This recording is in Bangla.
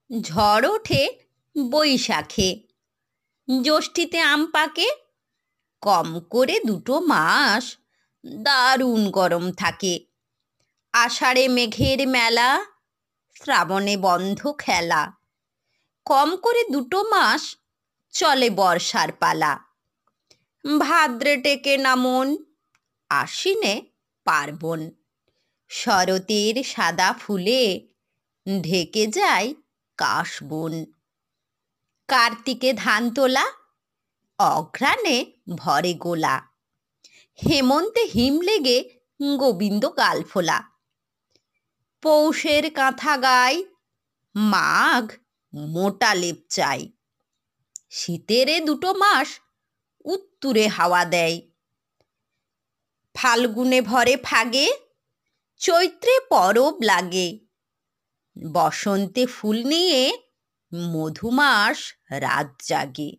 ঝড় ওঠে বৈশাখে, জ্যৈষ্ঠীতে আম পাকে। কম করে 2 মাস দারুণ গরম থাকে। আষাঢ়ে মেঘের মেলা, শ্রাবণে বন্ধ খেলা। কম করে 2 মাস চলে বর্ষার পালা। ভাদ্রে টেকে না মন, আশ্বিনে পার্বণ। শরতের সাদা ফুলে ঢেকে যায় কাশবন। কার্তিকে ধান তোলা, অঘ্রাণে ভরে গোলা। হেমন্তে হিম লেগে গোবিন্দ গাল ফোলা। পৌষের কাঁথা গায়, মাঘ মোটা লেপ চাই। শীতের 2 মাস উত্তুরে হাওয়া দেয়। ফাল্গুনে ভরে ফাগে, চৈত্রে পরব লাগে। বসন্তে ফুল নিয়ে মধুমাস রাত জাগে।